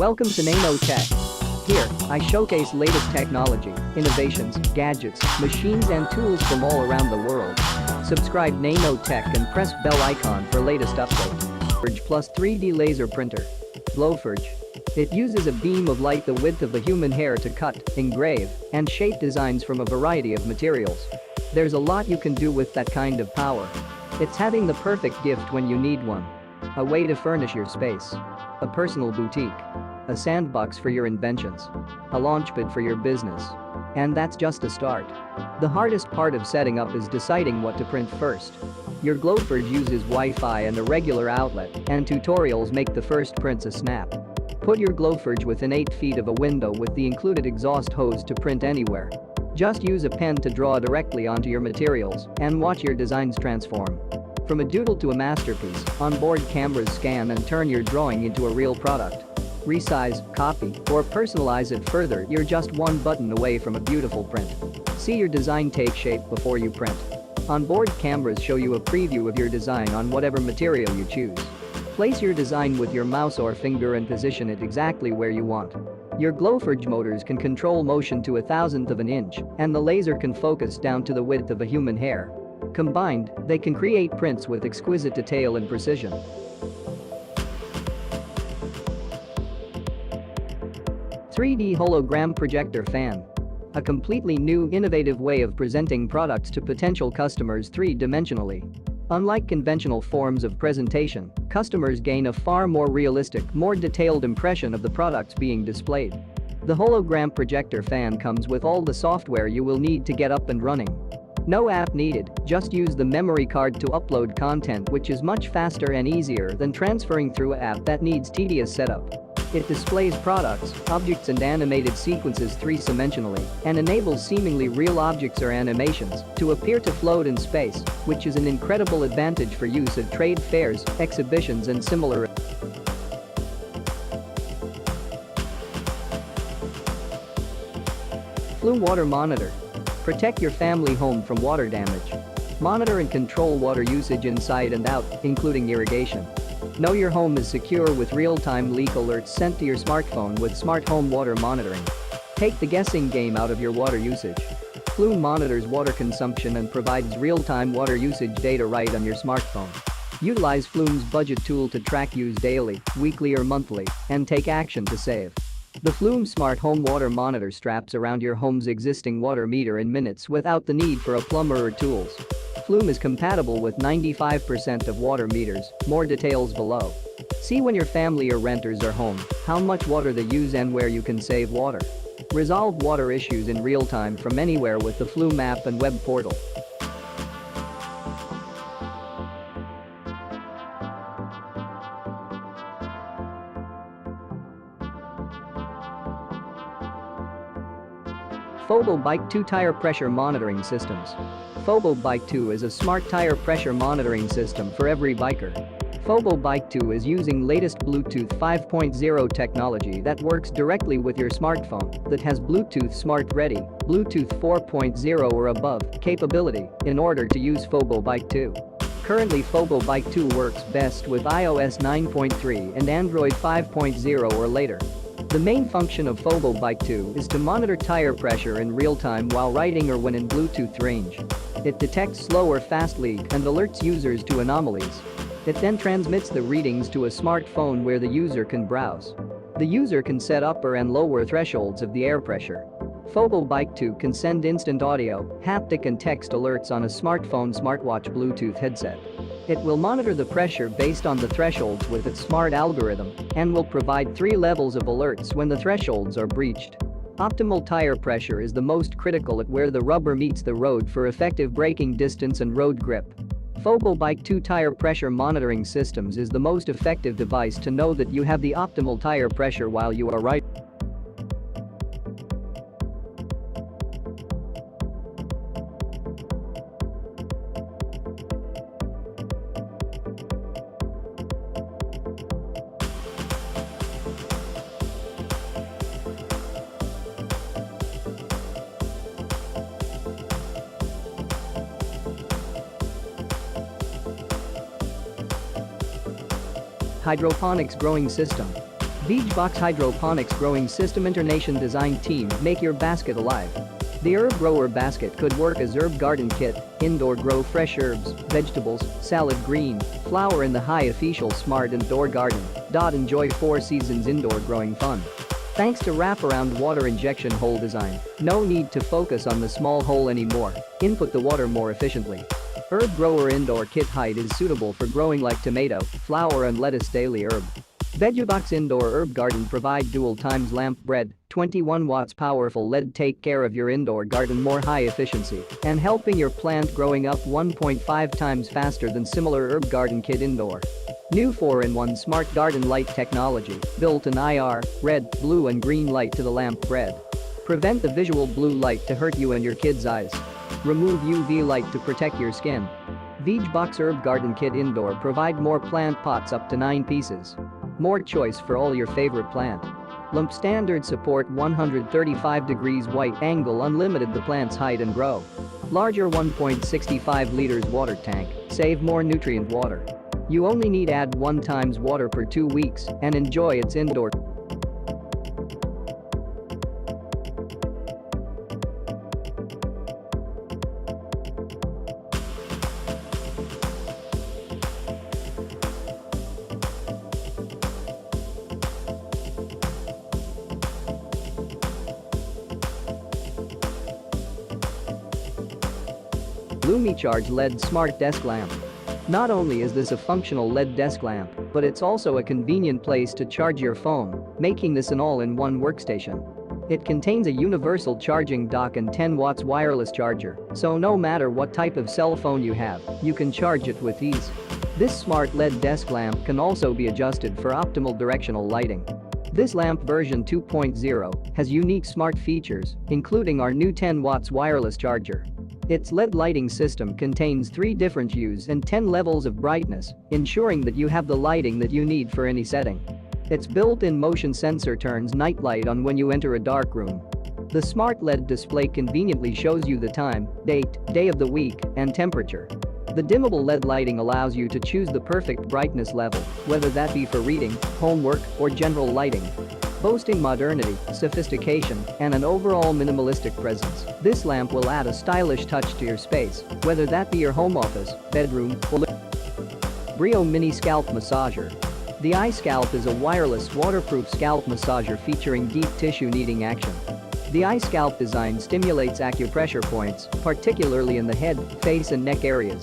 Welcome to Nanotech. Here, I showcase latest technology, innovations, gadgets, machines and tools from all around the world. Subscribe Nanotech and press bell icon for latest updates. FORGE plus 3D laser printer. GLOWFORGE. It uses a beam of light the width of a human hair to cut, engrave, and shape designs from a variety of materials. There's a lot you can do with that kind of power. It's having the perfect gift when you need one. A way to furnish your space. A personal boutique. A sandbox for your inventions. A launchpad for your business. And that's just a start. The hardest part of setting up is deciding what to print first. Your GLOWFORGE uses Wi-Fi and a regular outlet, and tutorials make the first prints a snap. Put your GLOWFORGE within 8 feet of a window with the included exhaust hose to print anywhere. Just use a pen to draw directly onto your materials and watch your designs transform. From a doodle to a masterpiece, onboard cameras scan and turn your drawing into a real product. Resize, copy, or personalize it further, you're just one button away from a beautiful print. See your design take shape before you print. Onboard cameras show you a preview of your design on whatever material you choose. Place your design with your mouse or finger and position it exactly where you want. Your GLOWFORGE motors can control motion to 1/1000th of an inch, and the laser can focus down to the width of a human hair. Combined, they can create prints with exquisite detail and precision. (3D hologram projector fan). A completely new, innovative way of presenting products to potential customers three-dimensionally. Unlike conventional forms of presentation, customers gain a far more realistic, more detailed impression of the products being displayed. The hologram projector fan comes with all the software you will need to get up and running. No app needed, just use the memory card to upload content, which is much faster and easier than transferring through an app that needs tedious setup. It displays products, objects and animated sequences three-dimensionally and enables seemingly real objects or animations to appear to float in space, which is an incredible advantage for use at trade fairs, exhibitions and similar. FLUME water monitor. Protect your family home from water damage. Monitor and control water usage inside and out, including irrigation. Know your home is secure with real-time leak alerts sent to your smartphone with smart home water monitoring. Take the guessing game out of your water usage. FLUME monitors water consumption and provides real-time water usage data right on your smartphone. Utilize FLUME's budget tool to track use daily, weekly or monthly, and take action to save. The FLUME Smart Home Water Monitor straps around your home's existing water meter in minutes without the need for a plumber or tools. FLUME is compatible with 95% of water meters, more details below. See when your family or renters are home, how much water they use and where you can save water. Resolve water issues in real time from anywhere with the FLUME app and web portal. FOBO Bike 2 Tire Pressure Monitoring Systems. FOBO Bike 2 is a smart tire pressure monitoring system for every biker. FOBO Bike 2 is using latest Bluetooth 5.0 technology that works directly with your smartphone that has Bluetooth Smart Ready, Bluetooth 4.0 or above capability in order to use FOBO Bike 2. Currently FOBO Bike 2 works best with iOS 9.3 and Android 5.0 or later. The main function of FOBO Bike 2 is to monitor tire pressure in real time while riding or when in Bluetooth range. It detects slow or fast leak and alerts users to anomalies. It then transmits the readings to a smartphone where the user can browse. The user can set upper and lower thresholds of the air pressure. FOBO Bike 2 can send instant audio, haptic and text alerts on a smartphone smartwatch Bluetooth headset. It will monitor the pressure based on the thresholds with its smart algorithm and will provide 3 levels of alerts when the thresholds are breached. Optimal tire pressure is the most critical at where the rubber meets the road for effective braking distance and road grip. FOBO Bike 2 Tire Pressure Monitoring Systems is the most effective device to know that you have the optimal tire pressure while you are riding. Hydroponics growing system. VEGEBOX Hydroponics Growing System Internation Design Team make your basket alive. The herb grower basket could work as herb garden kit, indoor grow fresh herbs, vegetables, salad green, flower in the high official smart indoor garden. Enjoy 4 seasons indoor growing fun. Thanks to wraparound water injection hole design, no need to focus on the small hole anymore, input the water more efficiently. Herb grower indoor kit height is suitable for growing like tomato, flower and lettuce daily herb. VEGEBOX Indoor Herb Garden provide dual times lamp bread, 21 watts powerful LED take care of your indoor garden more high efficiency and helping your plant growing up 1.5 times faster than similar herb garden kit indoor. New 4-in-1 smart garden light technology, built an IR, red, blue and green light to the lamp bread. Prevent the visual blue light to hurt you and your kids' eyes. Remove UV light to protect your skin. VEGEBOX Herb Garden Kit Indoor provide more plant pots up to 9 pieces. More choice for all your favorite plant. LUMP standard support 135 degrees white angle unlimited the plant's height and grow. Larger 1.65 liters water tank, save more nutrient water. You only need add 1 times water per 2 weeks and enjoy its indoor. LUMICHARGE LED Smart Desk Lamp. Not only is this a functional LED desk lamp, but it's also a convenient place to charge your phone, making this an all-in-one workstation. It contains a universal charging dock and 10 watts wireless charger, so no matter what type of cell phone you have, you can charge it with ease. This smart LED desk lamp can also be adjusted for optimal directional lighting. This lamp version 2.0 has unique smart features, including our new 10 watts wireless charger. Its LED lighting system contains 3 different hues and 10 levels of brightness, ensuring that you have the lighting that you need for any setting. Its built-in motion sensor turns night light on when you enter a dark room. The smart LED display conveniently shows you the time, date, day of the week, and temperature. The dimmable LED lighting allows you to choose the perfect brightness level, whether that be for reading, homework, or general lighting. Boasting modernity, sophistication, and an overall minimalistic presence, this lamp will add a stylish touch to your space, whether that be your home office, bedroom, or BREO Mini Scalp Massager. The iScalp is a wireless waterproof scalp massager featuring deep tissue kneading action. The iScalp design stimulates acupressure points, particularly in the head, face and neck areas.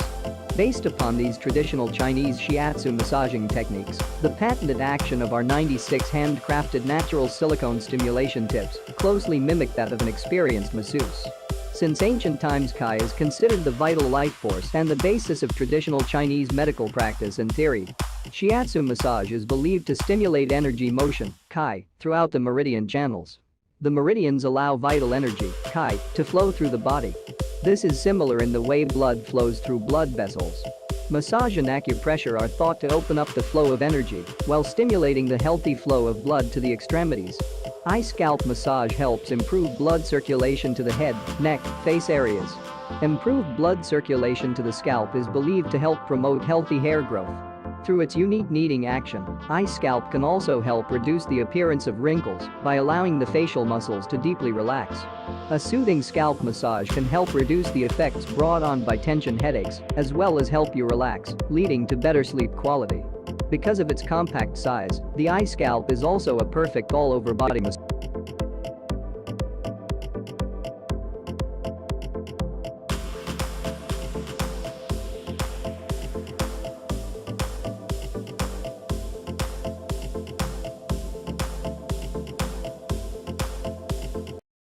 Based upon these traditional Chinese shiatsu massaging techniques, the patented action of our 96 handcrafted natural silicone stimulation tips closely mimic that of an experienced masseuse. Since ancient times, Qi is considered the vital life force and the basis of traditional Chinese medical practice and theory. Shiatsu massage is believed to stimulate energy motion, Qi, throughout the meridian channels. The meridians allow vital energy, Qi, to flow through the body. This is similar in the way blood flows through blood vessels. Massage and acupressure are thought to open up the flow of energy while stimulating the healthy flow of blood to the extremities. iScalp massage helps improve blood circulation to the head, neck, face areas. Improved blood circulation to the scalp is believed to help promote healthy hair growth. Through its unique kneading action, iScalp can also help reduce the appearance of wrinkles by allowing the facial muscles to deeply relax. A soothing scalp massage can help reduce the effects brought on by tension headaches, as well as help you relax, leading to better sleep quality. Because of its compact size, the iScalp is also a perfect all-over body massage.